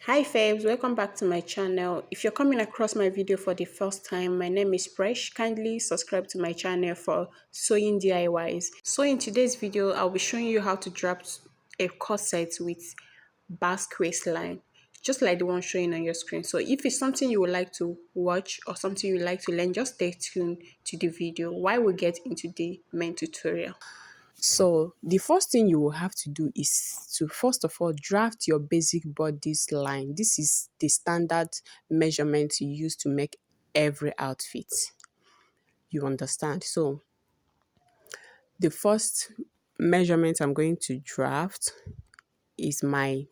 Hi Fabs, welcome back to my channel. If you're coming across my video for the first time, my name is Presh. Kindly subscribe to my channel for sewing DIYs. So in today's video, I'll be showing you how to draft a corset with Basque waistline, just like the one showing on your screen. So if it's something you would like to watch or something you would like to learn, just stay tuned to the video while we get into the main tutorial. So the first thing you will have to do is to first of all draft your basic bodice line. This is the standard measurement you use to make every outfit. You understand? So the first measurement I'm going to draft is my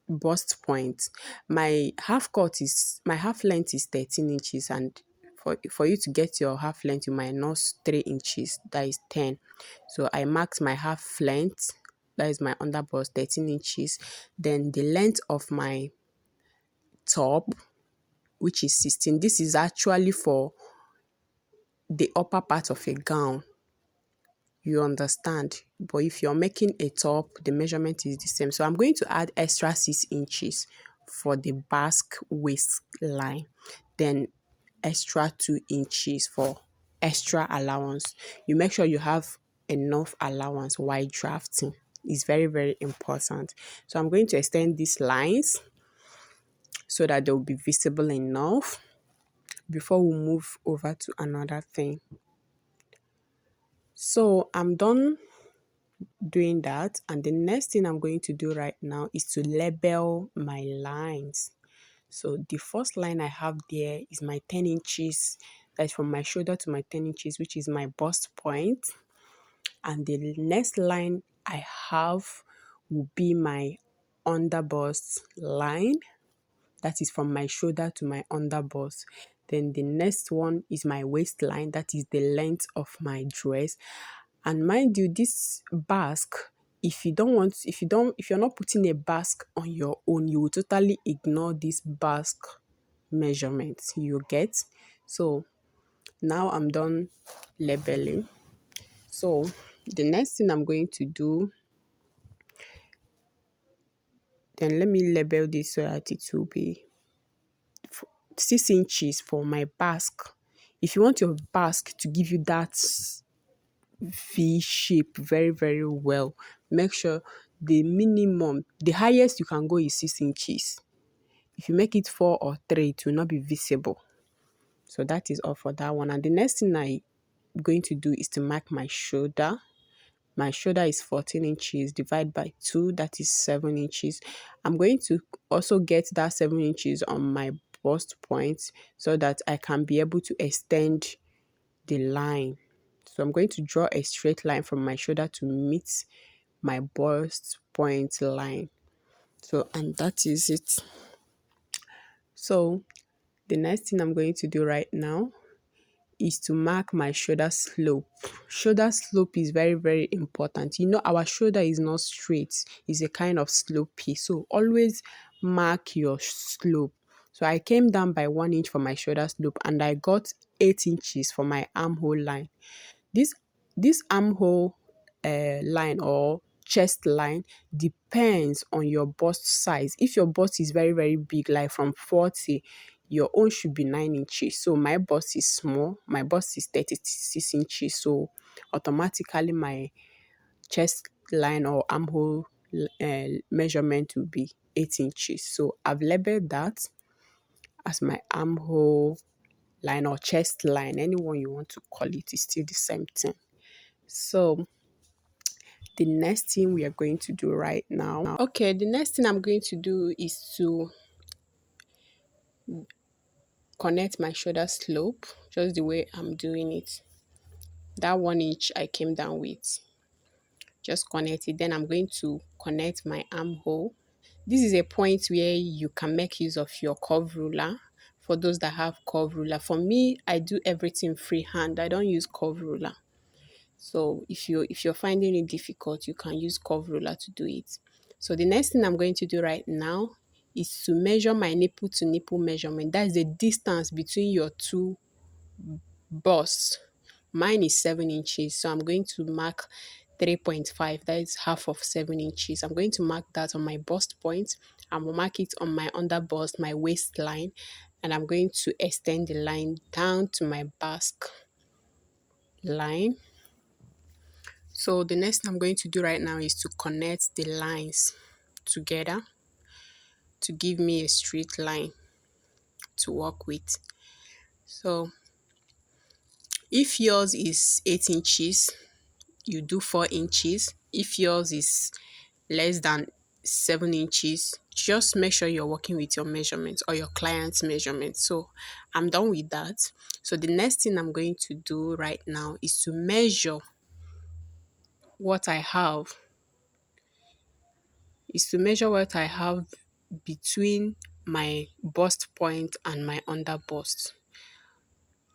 bust point. My half length is 13 inches, and for you to get your half length you minus 3 inches, that is 10. So I marked my half length, that is my under bust, 13 inches. Then the length of my top, which is 16. This is actually for the upper part of a gown. You understand? But if you're making a top, the measurement is the same. So I'm going to add extra 6 inches for the basque waistline. Then extra 2 inches for extra allowance. You make sure you have enough allowance while drafting. It's very, very important. So I'm going to extend these lines so that they'll be visible enough before we move over to another thing. So I'm done doing that, and the next thing I'm going to do right now is to label my lines. So the first line I have there is my 10 inches, that's from my shoulder to my 10 inches, which is my bust point. And the next line I have will be my under bust line, that is from my shoulder to my under bust. Then the next one is my waistline, that is the length of my dress. And mind you, this basque, if you're not putting a basque on your own, you will totally ignore this basque measurements you get. So now I'm done labeling. So the next thing I'm going to do, then let me label this so that it will be 6 inches for my basque. If you want your basque to give you that V shape very, very well, make sure the highest you can go is 6 inches. If you make it 4 or 3, it will not be visible. So that is all for that one. And the next thing I'm going to do is to mark my shoulder. My shoulder is 14 inches, divide by 2, that is 7 inches. I'm going to also get that 7 inches on my bust point so that I can be able to extend the line. So I'm going to draw a straight line from my shoulder to meet my bust point line. So, and that is it. So the next thing I'm going to do right now is to mark my shoulder slope. Shoulder slope is very, very important. You know, our shoulder is not straight, it's a kind of slopey. So always mark your slope. So I came down by 1 inch for my shoulder slope, and I got 8 inches for my armhole line. This this armhole line or chest line depends on your bust size. If your bust is very, very big, like from 40, your own should be 9 inches. So my bust is small. My bust is 36 inches. So automatically my chest line or armhole measurement will be 8 inches. So I've labeled that as my armhole line or chest line. Anyone you want to call it is still the same thing. So the next thing we are going to do right now. Okay, the next thing I'm going to do is to connect my shoulder slope just the way I'm doing it. That 1 inch I came down with. Just connect it. Then I'm going to connect my armhole. This is a point where you can make use of your curve ruler. For those that have curve ruler. For me, I do everything freehand. I don't use curve ruler. So if you're finding it difficult, you can use curve ruler to do it. So the next thing I'm going to do right now is to measure my nipple to nipple measurement. That is the distance between your two busts. Mine is 7 inches, so I'm going to mark 3.5, that is half of 7 inches. I'm going to mark that on my bust point. I'm going to mark it on my under bust, my waistline, and I'm going to extend the line down to my basque line. So the next thing I'm going to do right now is to connect the lines together to give me a straight line to work with. So if yours is 8 inches, you do 4 inches. If yours is less than 7 inches, just make sure you're working with your measurements or your client's measurements. So I'm done with that. So the next thing I'm going to do right now is to measure what I have between my bust point and my under bust.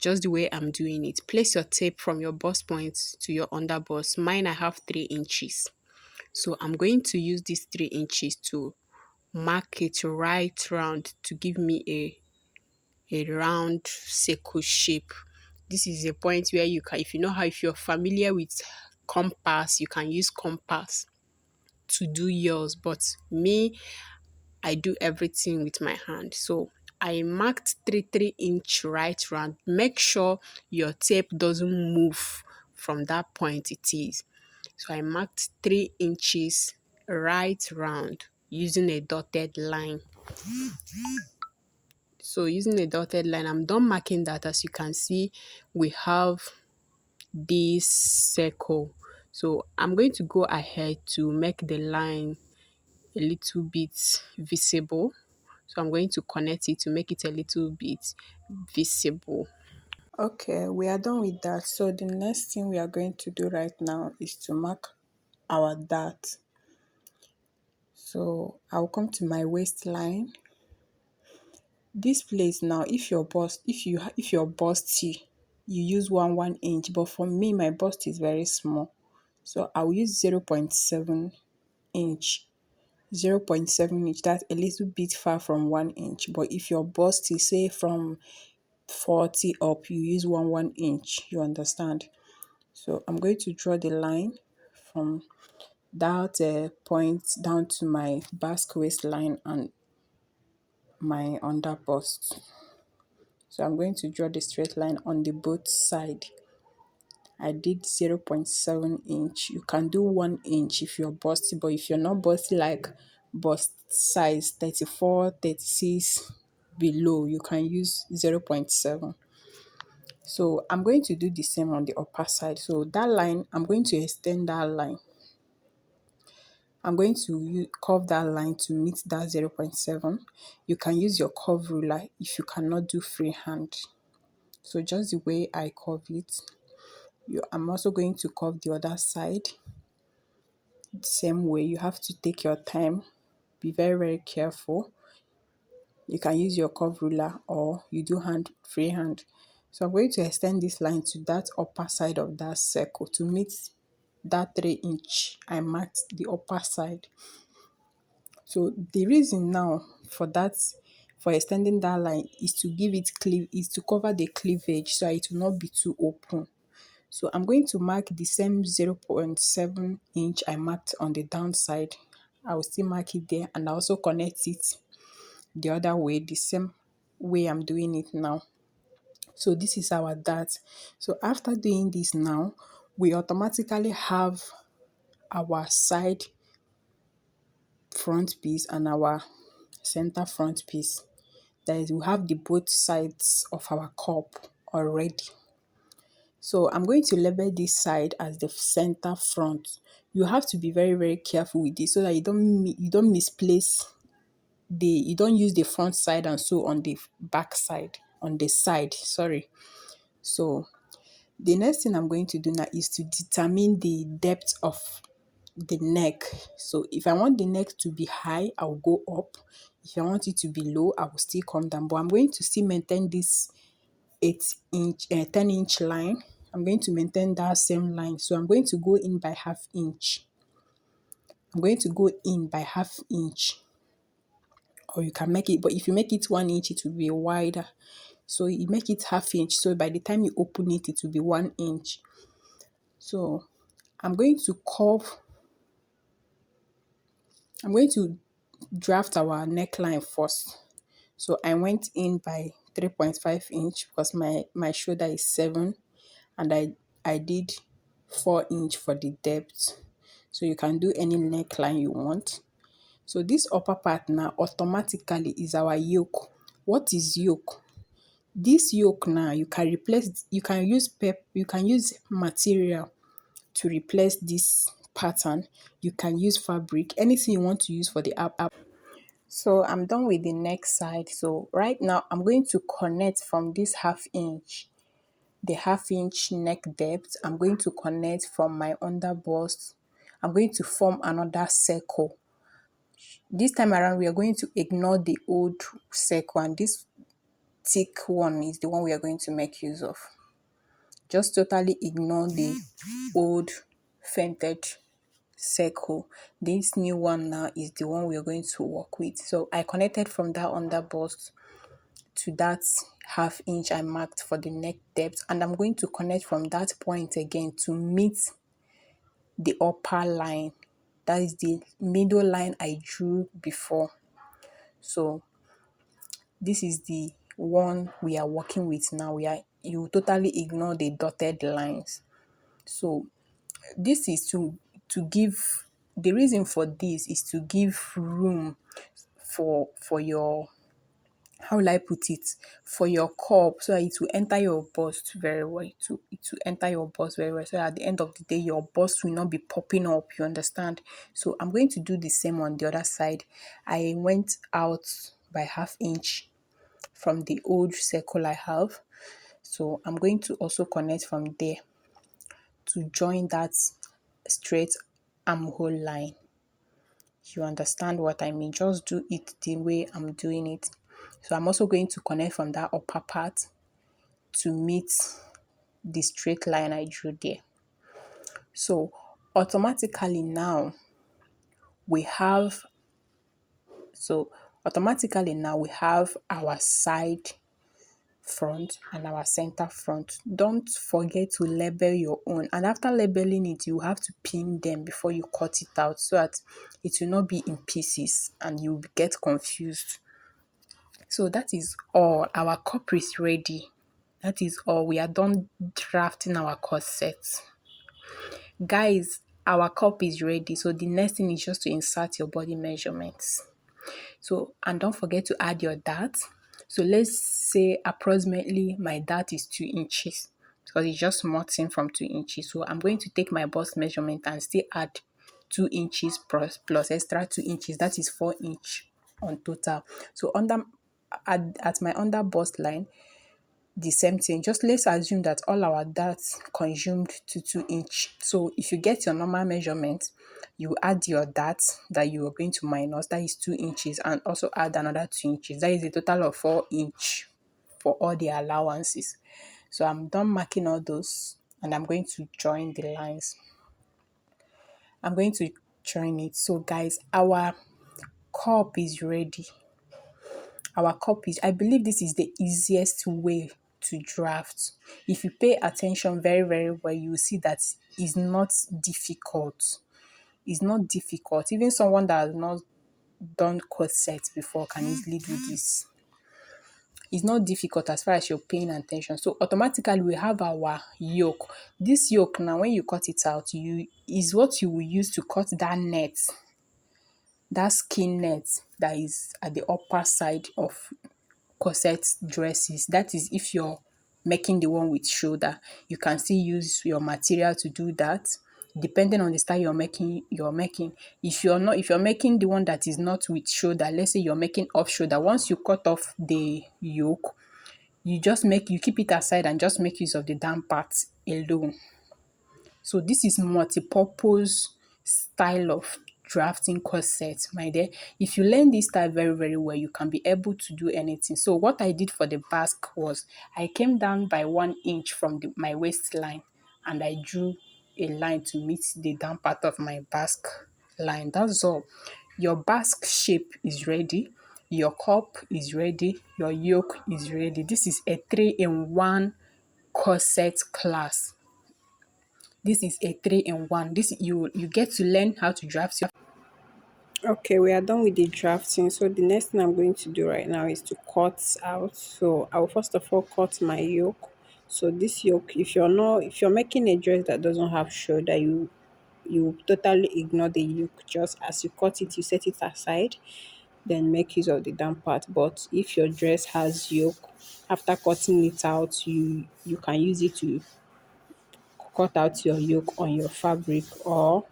Just the way I'm doing it. Place your tape from your bust point to your under bust. Mine, I have 3 inches. So I'm going to use these 3 inches to mark it right round to give me a round circle shape. This is a point where you can, if you're familiar with compass, you can use compass to do yours. But me, I do everything with my hand. So I marked 3 inch right round. Make sure your tape doesn't move from that point it is. So I marked 3 inches right round using a dotted line. So using a dotted line, I'm done marking that. As you can see, we have this circle. So I'm going to go ahead to make the line a little bit visible. So I'm going to connect it to make it a little bit visible. Okay, we are done with that. So the next thing we are going to do right now is to mark our dart. So I'll come to my waistline. This place now, if your bust you use 1 inch, but for me my bust is very small. So I'll use 0.7 inch. 0.7 inch, that's a little bit far from 1 inch. But if your bust is say from 40 up, you use 1 inch, you understand? So I'm going to draw the line from that point down to my basque waistline and my under bust. So I'm going to draw the straight line on the both side. I did 0.7 inch. You can do 1 inch if you're busty, but if you're not busty like bust size 34, 36 below, you can use 0.7. So I'm going to do the same on the upper side. So that line, I'm going to extend that line. I'm going to curve that line to meet that 0.7. You can use your curve ruler if you cannot do freehand. So just the way I curve it, I'm also going to curve the other side the same way. You have to take your time, be very, very careful. You can use your curve ruler or you do freehand. So I'm going to extend this line to that upper side of that circle to meet that 3 inch. I marked the upper side. So the reason now for extending that line is to is to cover the cleavage so it will not be too open. So I'm going to mark the same 0.7 inch I marked on the downside. I will still mark it there and I also connect it the other way, the same way I'm doing it now. So this is our dart. So after doing this now, we automatically have our side front piece and our center front piece. That is, we have the both sides of our cup already. So I'm going to label this side as the center front. You have to be very, very careful with this so that you don't misplace you don't use the front side and so on the back side, on the side, sorry. So the next thing I'm going to do now is to determine the depth of the neck. So if I want the neck to be high, I'll go up. If I want it to be low, I will still come down. But I'm going to still maintain this 10 inch line. I'm going to maintain that same line. So I'm going to go in by half inch. I'm going to go in by half inch. Or you can make it, but if you make it 1 inch, it will be wider. So you make it half inch. So by the time you open it, it will be 1 inch. So I'm going to curve, I'm going to draft our neckline first. So I went in by 3.5 inch because my shoulder is 7, and I did 4 inch for the depth. So you can do any neckline you want. So this upper part now automatically is our yoke. What is yoke? This yoke now you can replace, you can use material to replace this pattern. You can use fabric, anything you want to use for the up. So I'm done with the neck side. So right now I'm going to connect from this half inch, the half inch neck depth. I'm going to connect from my under bust. I'm going to form another circle. This time around we are going to ignore the old circle, and this thick one is the one we are going to make use of. Just totally ignore the old fainted circle. This new one now is the one we are going to work with. So I connected from that under bust to that half inch I marked for the neck depth, and I'm going to connect from that point again to meet the upper line. That is the middle line I drew before. So this is the one we are working with now. You totally ignore the dotted lines. So this is to give, the reason for this is to give room for your, how will I put it, for your cup, so that it will enter your bust very well. It will enter your bust very well. So at the end of the day, your bust will not be popping up. You understand? So I'm going to do the same on the other side. I went out by half inch from the old circle I have. So I'm going to also connect from there to join that straight armhole line. You understand what I mean? Just do it the way I'm doing it. So I'm also going to connect from that upper part to meet the straight line I drew there. So automatically now we have, our side front and our center front. Don't forget to label your own, and after labeling it you have to pin them before you cut it out, so that it will not be in pieces and you get confused. So that is all. Our cup is ready. That is all. We are done drafting our corset. Guys, our cup is ready. So the next thing is just to insert your body measurements. So, and don't forget to add your dart. So let's say approximately my dart is 2 inches, because it's just marking from 2 inches. So I'm going to take my bust measurement and still add 2 inches plus extra 2 inches. That is 4 inch on total. So at my under bust line, the same thing. Just let's assume that all our darts consumed to 2 inch. So if you get your normal measurement, you add your dart that you are going to minus, that is 2 inches, and also add another 2 inches. That is a total of 4 inch for all the allowances. So I'm done marking all those, and I'm going to join the lines. I'm going to join it. So guys, our cup is ready. Our copies. I believe this is the easiest way to draft. If you pay attention very, very well, you will see that it's not difficult. It's not difficult. Even someone that has not done corset before can easily do this. It's not difficult as far as you're paying attention. So automatically we have our yoke. This yoke now, when you cut it out, you is what you will use to cut that net, that skin net that is at the upper side of corset dresses. That is if you're making the one with shoulder. You can still use your material to do that, depending on the style you're making. If you're making the one that is not with shoulder, let's say you're making off shoulder, once you cut off the yoke, you keep it aside and just make use of the down part alone. So this is multi-purpose style of drafting corset, my dear. If you learn this style very, very well, you can be able to do anything. So what I did for the basque was I came down by 1 inch from my waistline, and I drew a line to meet the down part of my basque line. That's all. Your basque shape is ready. Your cup is ready. Your yoke is ready. This is a 3-in-1 corset class. This is a three in one. This you get to learn how to draft your. Okay, we are done with the drafting. So the next thing I'm going to do right now is to cut out. So I will first of all cut my yoke. So this yoke, if you're making a dress that doesn't have shoulder, you totally ignore the yoke. Just as you cut it, you set it aside, then make use of the down part. But if your dress has yoke, after cutting it out, you can use it to cut out your yoke on your fabric or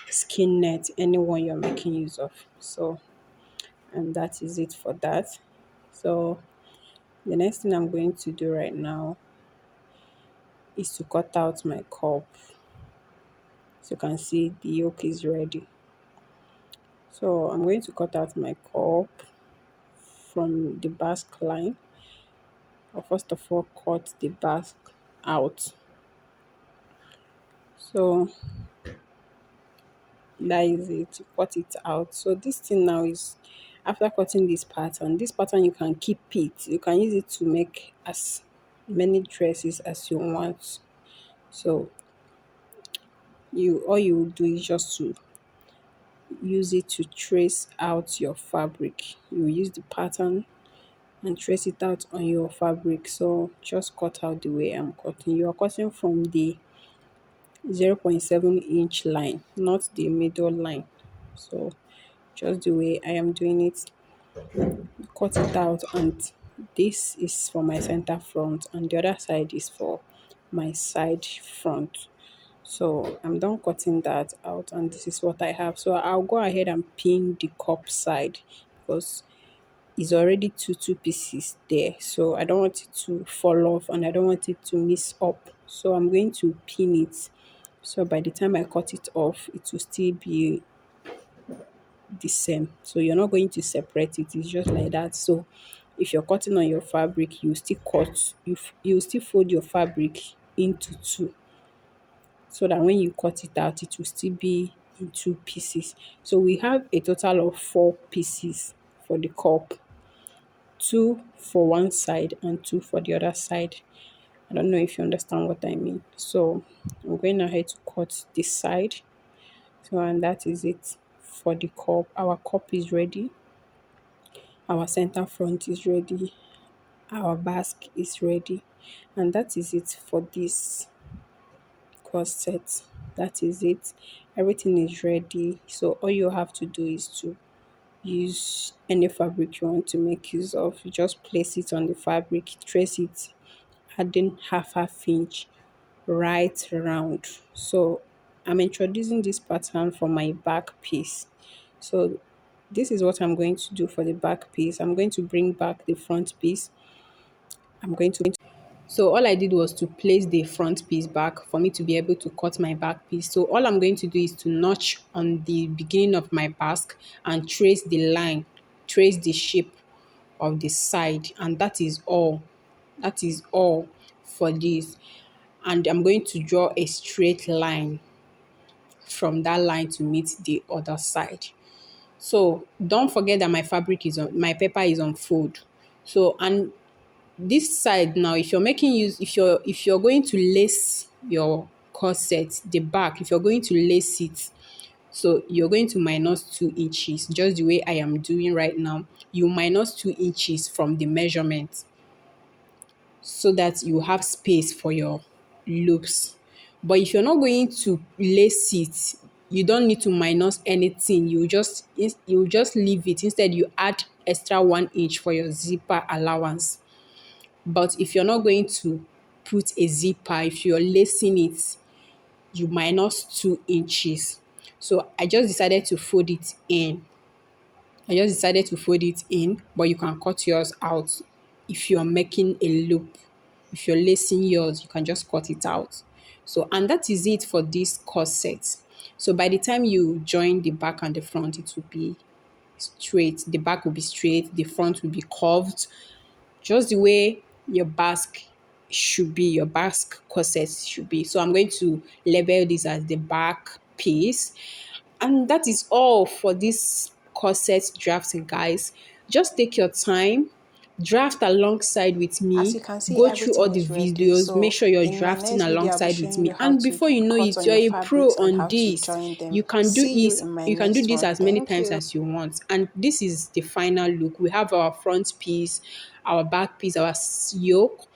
skin net, anyone you're making use of. So and that is it for that. So the next thing I'm going to do right now is to cut out my cup. So you can see the yoke is ready. So I'm going to cut out my cup from the basque line. I'll first of all cut the basque out. So that is it, to cut it out. So this thing now is, after cutting this pattern you can keep it. You can use it to make as many dresses as you want. So you all you will do is just to use it to trace out your fabric. You use the pattern and trace it out on your fabric. So just cut out the way I'm cutting. You are cutting from the 0.7 inch line, not the middle line. So just the way I am doing it, cut it out, and this is for my center front and the other side is for my side front. So I'm done cutting that out and this is what I have. So I'll go ahead and pin the cup side because it's already two pieces there. So I don't want it to fall off and I don't want it to mix up. So I'm going to pin it. So by the time I cut it off, it will still be the same. So you're not going to separate it. It's just like that. So if you're cutting on your fabric, you still cut, you still fold your fabric into two so that when you cut it out, it will still be in two pieces. So we have a total of four pieces for the cup, two for one side and two for the other side. I don't know if you understand what I mean. So I'm going ahead to cut this side. So and that is it for the cup. Our cup is ready. Our center front is ready. Our basque is ready. And that is it for this corset. That is it. Everything is ready. So all you have to do is to use any fabric you want to make use of. You just place it on the fabric, trace it, adding half inch right round. So I'm introducing this pattern for my back piece. So this is what I'm going to do for the back piece. I'm going to bring back the front piece. I'm going to So all I did was to place the front piece back for me to be able to cut my back piece. So all I'm going to do is to notch on the beginning of my basque and trace the line, trace the shape of the side, and that is all. That is all for this. And I'm going to draw a straight line from that line to meet the other side. So don't forget that my paper is on fold. So and this side now, if you're going to lace your corset, the back, if you're going to lace it, so you're going to minus 2 inches, just the way I am doing right now. You minus 2 inches from the measurement so that you have space for your loops. But if you're not going to lace it, you don't need to minus anything. You just leave it. Instead, you add extra 1 inch for your zipper allowance. But if you're not going to put a zipper, if you're lacing it, you minus 2 inches. So I just decided to fold it in. But you can cut yours out if you're making a loop. If you're lacing yours, you can just cut it out. So, and that is it for this corset. So by the time you join the back and the front, it will be straight. The back will be straight, the front will be curved, just the way your basque should be, your basque corset should be. So I'm going to label this as the back piece. And that is all for this corset drafting, guys. Just take your time, Draft alongside with As you me, can see, go through all everything the is ready. videos, make So sure you're in my drafting next video, I'll be alongside with showing me, you how and to before you know cut it, on you're your a pro fabrics and on how to this. join them. You can do See you it, in my you can do next this one. as many Thank times you. as you want, and this is the final look. We have our front piece, our back piece, our yoke,